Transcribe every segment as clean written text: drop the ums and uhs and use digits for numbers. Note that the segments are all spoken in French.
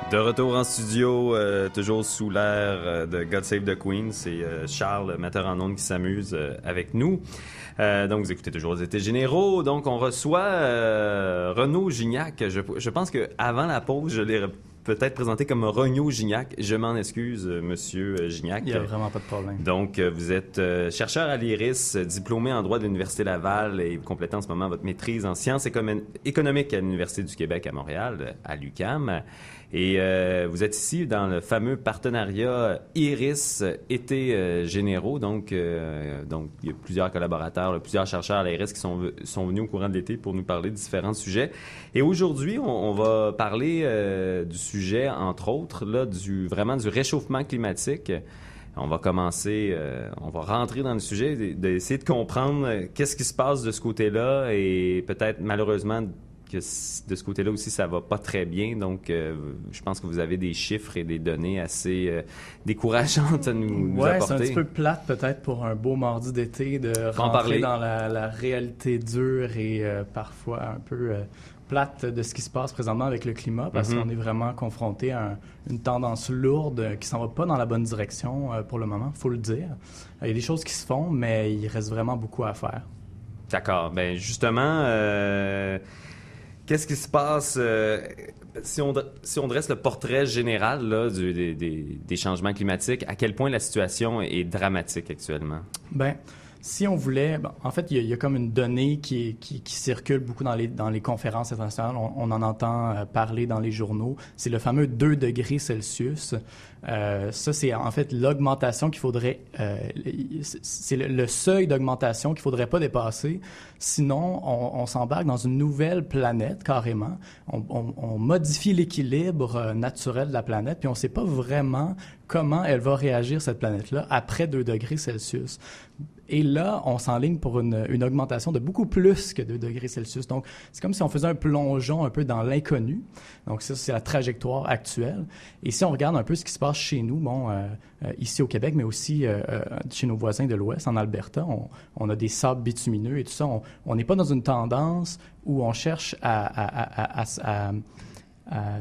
De retour en studio, toujours sous l'air de God Save the Queen. C'est Charles, metteur en ondes, qui s'amuse avec nous. Donc, vous écoutez toujours les Étés généraux. Donc, on reçoit Renaud Gignac. Je pense qu'avant la pause, je l'ai peut-être présenté comme Renaud Gignac. Je m'en excuse, monsieur Gignac. Il n'y a vraiment pas de problème. Donc, vous êtes chercheur à l'IRIS, diplômé en droit de l'Université Laval et vous complétez en ce moment votre maîtrise en sciences économiques à l'Université du Québec à Montréal, à l'UQAM. Et vous êtes ici dans le fameux partenariat IRIS Étés généraux. Donc, il y a plusieurs collaborateurs, plusieurs chercheurs à l'IRIS qui sont venus au courant de l'été pour nous parler de différents sujets. Et aujourd'hui, on va parler du sujet, entre autres, là, vraiment du réchauffement climatique. On va commencer, on va rentrer dans le sujet, d'essayer de comprendre qu'est-ce qui se passe de ce côté-là et peut-être malheureusement que de ce côté-là aussi, ça va pas très bien. Donc, je pense que vous avez des chiffres et des données assez décourageantes à nous apporter. C'est un petit peu plate peut-être pour un beau mardi d'été de rentrer dans la réalité dure et parfois un peu plate de ce qui se passe présentement avec le climat parce qu'on est vraiment confronté à une tendance lourde qui s'en va pas dans la bonne direction pour le moment, faut le dire. Il y a des choses qui se font, mais il reste vraiment beaucoup à faire. D'accord. Bien, justement... qu'est-ce qui se passe si on dresse le portrait général là, des changements climatiques? À quel point la situation est dramatique actuellement? Bien, si on voulait... en fait, il y a comme une donnée qui circule beaucoup dans les conférences internationales. On en entend parler dans les journaux. C'est le fameux 2 degrés Celsius. Ça, c'est en fait l'augmentation qu'il faudrait... c'est le seuil d'augmentation qu'il ne faudrait pas dépasser. Sinon, on s'embarque dans une nouvelle planète, carrément. On modifie l'équilibre naturel de la planète, puis on ne sait pas vraiment comment elle va réagir, cette planète-là, après 2 degrés Celsius. Et là, on s'enligne pour une augmentation de beaucoup plus que 2 degrés Celsius. Donc, c'est comme si on faisait un plongeon un peu dans l'inconnu. Donc, ça, c'est la trajectoire actuelle. Et si on regarde un peu ce qui se passe chez nous, ici au Québec, mais aussi chez nos voisins de l'Ouest, en Alberta, on a des sables bitumineux et tout ça. On n'est pas dans une tendance où on cherche à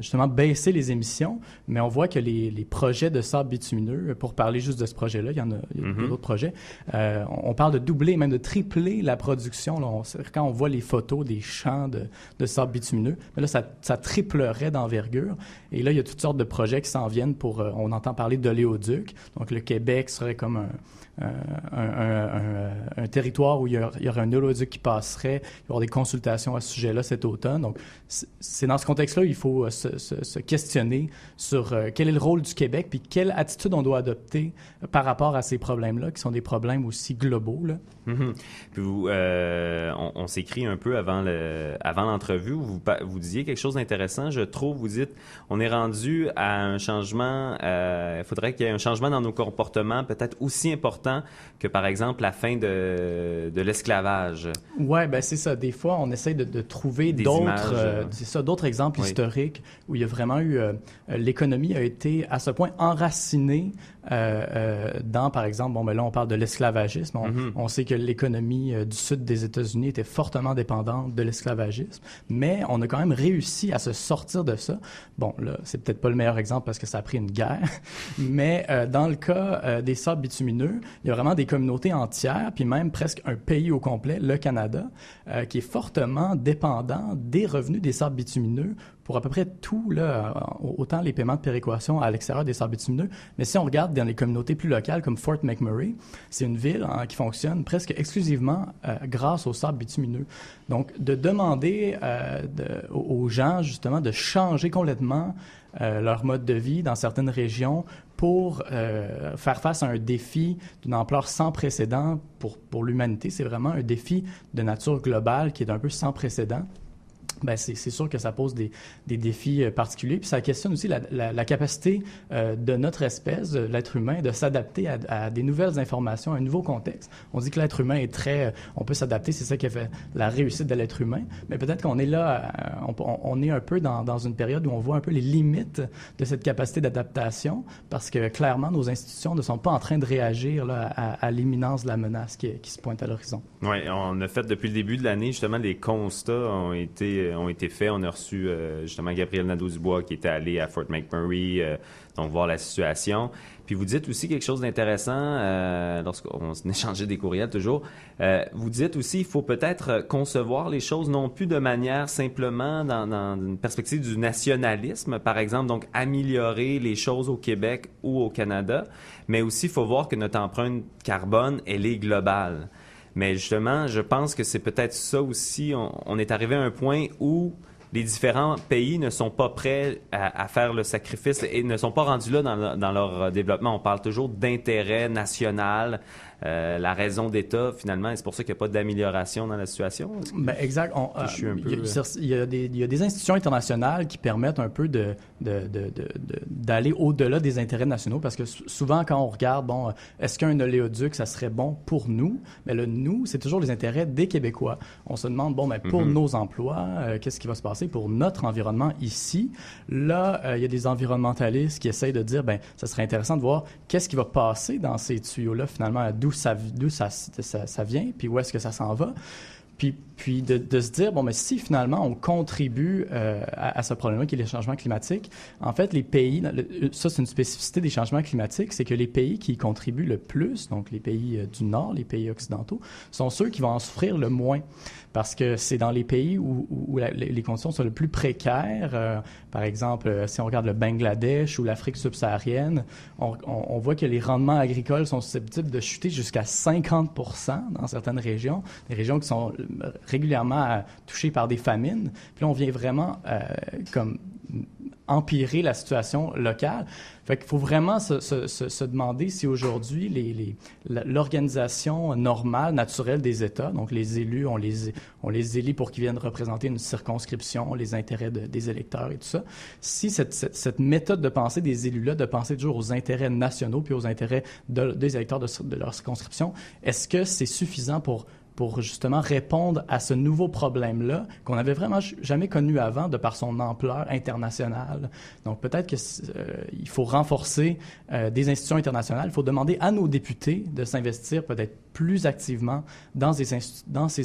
justement baisser les émissions, mais on voit que les projets de sable bitumineux, pour parler juste de ce projet-là, il y a d'autres projets, on parle de doubler, même de tripler la production. Là, quand on voit les photos des champs de sable bitumineux, mais là, ça triplerait d'envergure. Et là, il y a toutes sortes de projets qui s'en viennent on entend parler d'oléoduc. Donc, le Québec serait comme un territoire où il y aurait un oléoduc qui passerait. Il va y avoir des consultations à ce sujet-là cet automne. Donc, c'est dans ce contexte-là il faut se questionner sur quel est le rôle du Québec puis quelle attitude on doit adopter par rapport à ces problèmes-là, qui sont des problèmes aussi globaux, là. Puis vous, on s'écrit un peu avant l'entrevue, vous disiez quelque chose d'intéressant, je trouve. Vous dites, on est rendu à un changement, il faudrait qu'il y ait un changement dans nos comportements peut-être aussi important que, par exemple, la fin de l'esclavage. Oui, ben c'est ça. Des fois, on essaie de trouver d'autres exemples historiques où il y a vraiment eu... l'économie a été à ce point enracinée dans, par exemple, là, on parle de l'esclavagisme. On sait que l'économie du sud des États-Unis était fortement dépendante de l'esclavagisme, mais on a quand même réussi à se sortir de ça. Bon, là, c'est peut-être pas le meilleur exemple parce que ça a pris une guerre, mais dans le cas des sables bitumineux, il y a vraiment des communautés entières, puis même presque un pays au complet, le Canada, qui est fortement dépendant des revenus des sables bitumineux pour à peu près tout, là, autant les paiements de péréquation à l'extérieur des sables bitumineux. Mais si on regarde dans les communautés plus locales comme Fort McMurray, c'est une ville qui fonctionne presque exclusivement grâce aux sables bitumineux. Donc, de demander aux gens, justement, de changer complètement leur mode de vie dans certaines régions pour faire face à un défi d'une ampleur sans précédent pour l'humanité, c'est vraiment un défi de nature globale qui est un peu sans précédent. Ben c'est sûr que ça pose des défis particuliers. Puis ça questionne aussi la capacité de notre espèce, de l'être humain, de s'adapter à des nouvelles informations, à un nouveau contexte. On dit que l'être humain est on peut s'adapter, c'est ça qui a fait la réussite de l'être humain. Mais peut-être qu'on est là, on est un peu dans une période où on voit un peu les limites de cette capacité d'adaptation, parce que clairement, nos institutions ne sont pas en train de réagir là, à l'imminence de la menace qui se pointe à l'horizon. Oui, on a fait depuis le début de l'année, justement, les constats ont été ont été faits. On a reçu justement Gabriel Nadeau-Dubois qui était allé à Fort McMurray, donc voir la situation. Puis vous dites aussi quelque chose d'intéressant, lorsqu'on échangeait des courriels toujours, vous dites aussi qu'il faut peut-être concevoir les choses non plus de manière simplement dans une perspective du nationalisme, par exemple, donc améliorer les choses au Québec ou au Canada, mais aussi il faut voir que notre empreinte carbone, elle est globale. Mais justement, je pense que c'est peut-être ça aussi, on est arrivé à un point où les différents pays ne sont pas prêts à faire le sacrifice et ne sont pas rendus là dans leur développement. On parle toujours d'intérêt national, la raison d'État, finalement, et c'est pour ça qu'il n'y a pas d'amélioration dans la situation. Ben, exact. Il y a des institutions internationales qui permettent un peu d'aller au-delà des intérêts nationaux, parce que souvent, quand on regarde, est-ce qu'un oléoduc, ça serait bon pour nous? Mais le « nous », c'est toujours les intérêts des Québécois. On se demande, pour nos emplois, qu'est-ce qui va se passer pour notre environnement ici? Là, il y a des environnementalistes qui essayent de dire, ça serait intéressant de voir qu'est-ce qui va passer dans ces tuyaux-là, finalement, d'où ça vient, puis où est-ce que ça s'en va. Puis de se dire, mais si finalement on contribue à ce problème-là qui est les changements climatiques, en fait, les pays, ça c'est une spécificité des changements climatiques, c'est que les pays qui y contribuent le plus, donc les pays du Nord, les pays occidentaux, sont ceux qui vont en souffrir le moins. Parce que c'est dans les pays où les conditions sont les plus précaires. Par exemple, si on regarde le Bangladesh ou l'Afrique subsaharienne, on voit que les rendements agricoles sont susceptibles de chuter jusqu'à 50% dans certaines régions, des régions qui sont régulièrement touchées par des famines. Puis là, on vient vraiment comme empirer la situation locale. Fait qu'il faut vraiment se demander si aujourd'hui l'organisation normale, naturelle des États, donc les élus, on les élit pour qu'ils viennent représenter une circonscription, les intérêts des électeurs et tout ça, si cette méthode de pensée des élus-là, de penser toujours aux intérêts nationaux puis aux intérêts des électeurs de leur circonscription, est-ce que c'est suffisant pour justement répondre à ce nouveau problème-là qu'on n'avait vraiment jamais connu avant de par son ampleur internationale. Donc peut-être qu'il faut renforcer des institutions internationales. Il faut demander à nos députés de s'investir peut-être plus activement dans ces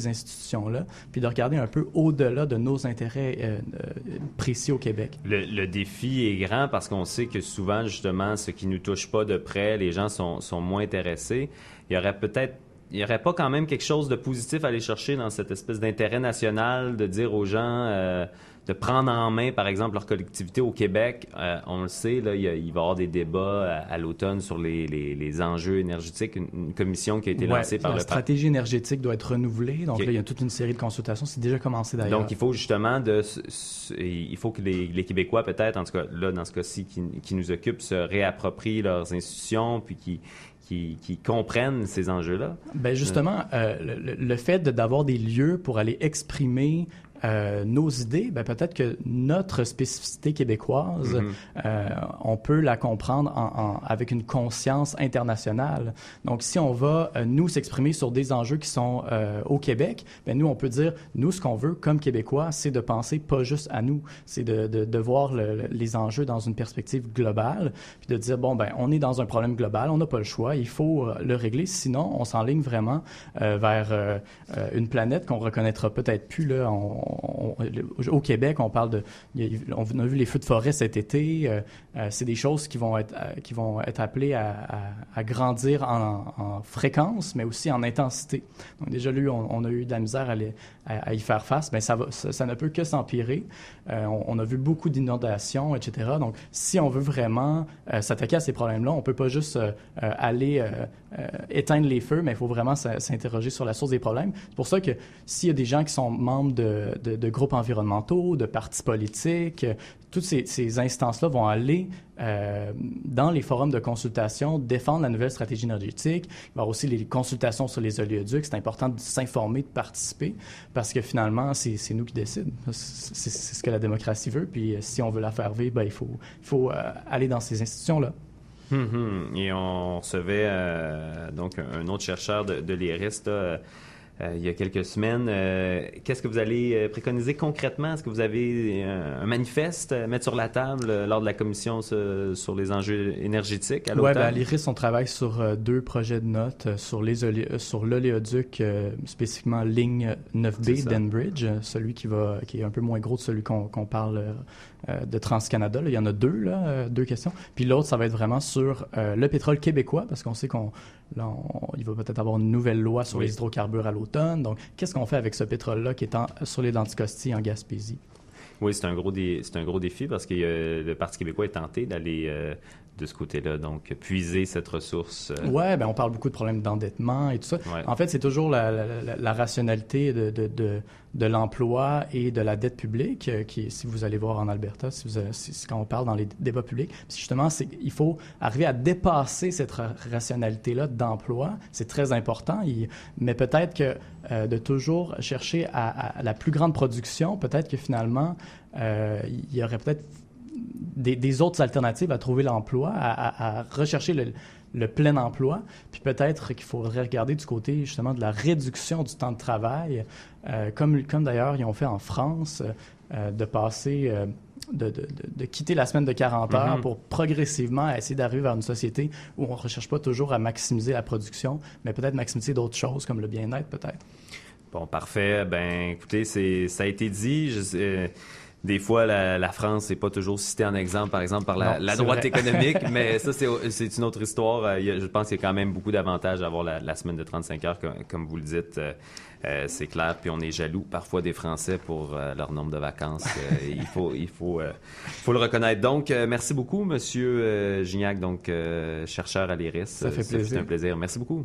institutions-là, puis de regarder un peu au-delà de nos intérêts précis au Québec. Le défi est grand parce qu'on sait que souvent, justement, ce qui ne nous touche pas de près, les gens sont moins intéressés. Il n'y aurait pas quand même quelque chose de positif à aller chercher dans cette espèce d'intérêt national, de dire aux gens de prendre en main, par exemple, leur collectivité au Québec. On le sait, là, il va y avoir des débats à l'automne sur les enjeux énergétiques, une commission qui a été lancée par la stratégie énergétique doit être renouvelée. Donc là, il y a toute une série de consultations. C'est déjà commencé d'ailleurs. Donc il faut justement il faut que les Québécois, peut-être, en tout cas là, dans ce cas-ci, qui nous occupent, se réapproprient leurs institutions, puis qui comprennent ces enjeux-là? Bien justement, le fait d'avoir des lieux pour aller exprimer nos idées, peut-être que notre spécificité québécoise, on peut la comprendre avec une conscience internationale. Donc, si on va, nous, s'exprimer sur des enjeux qui sont au Québec, nous, on peut dire, nous, ce qu'on veut comme Québécois, c'est de penser pas juste à nous, c'est de voir les enjeux dans une perspective globale, puis de dire, on est dans un problème global, on n'a pas le choix, il faut le régler, sinon, on s'enligne vraiment vers une planète qu'on reconnaîtra peut-être plus, là, au Québec, on a vu les feux de forêt cet été. C'est des choses qui vont être appelées à grandir en fréquence, mais aussi en intensité. Donc déjà, on a eu de la misère à y faire face. Ça ne peut que s'empirer. On a vu beaucoup d'inondations, etc. Donc, si on veut vraiment s'attaquer à ces problèmes-là, on ne peut pas juste aller éteindre les feux, mais il faut vraiment s'interroger sur la source des problèmes. C'est pour ça que s'il y a des gens qui sont membres de groupes environnementaux, de partis politiques, toutes ces instances-là vont aller dans les forums de consultation défendre la nouvelle stratégie énergétique. Il va y avoir aussi les consultations sur les oléoducs. C'est important de s'informer, de participer, parce que finalement, c'est nous qui décidons. C'est ce que la démocratie veut. Puis si on veut la faire vivre, il faut aller dans ces institutions-là. Et on recevait donc un autre chercheur de l'IRIS, il y a quelques semaines. Qu'est-ce que vous allez préconiser concrètement? Est-ce que vous avez un manifeste à mettre sur la table lors de la commission sur les enjeux énergétiques à l'automne? Oui, à l'IRIS, on travaille sur 2 projets de notes sur l'oléoduc, spécifiquement ligne 9B d'Enbridge, celui qui est un peu moins gros de celui qu'on parle de TransCanada. Là, il y en a 2, 2 questions. Puis l'autre, ça va être vraiment sur le pétrole québécois, parce qu'on sait il va peut-être avoir une nouvelle loi sur les hydrocarbures à l'automne. Donc, qu'est-ce qu'on fait avec ce pétrole-là qui est sur les d'Anticosti en Gaspésie? Oui, c'est un gros défi parce que le Parti québécois est tenté d'aller de ce côté-là, donc puiser cette ressource. Oui, on parle beaucoup de problèmes d'endettement et tout ça. Ouais. En fait, c'est toujours la rationalité de l'emploi et de la dette publique qui, si vous allez voir en Alberta, quand on parle dans les débats publics, puis justement, il faut arriver à dépasser cette rationalité-là d'emploi. C'est très important, mais peut-être que de toujours chercher à la plus grande production, peut-être que finalement, il y aurait peut-être des autres alternatives à trouver l'emploi, à rechercher le plein emploi. Puis peut-être qu'il faudrait regarder du côté justement de la réduction du temps de travail, comme d'ailleurs ils ont fait en France, de passer... De quitter la semaine de 40 heures pour progressivement essayer d'arriver vers une société où on ne recherche pas toujours à maximiser la production, mais peut-être maximiser d'autres choses comme le bien-être peut-être. Bon, parfait. Écoutez, ça a été dit. Des fois, la France n'est pas toujours citée en exemple, par exemple, par la droite économique, mais ça, c'est une autre histoire. Je pense qu'il y a quand même beaucoup d'avantages à avoir la semaine de 35 heures, comme vous le dites. C'est clair, puis on est jaloux parfois des Français pour leur nombre de vacances. Il faut le reconnaître. Donc, merci beaucoup, Monsieur Gignac, donc chercheur à l'IRIS. Ça fait plaisir. C'est un plaisir. Merci beaucoup.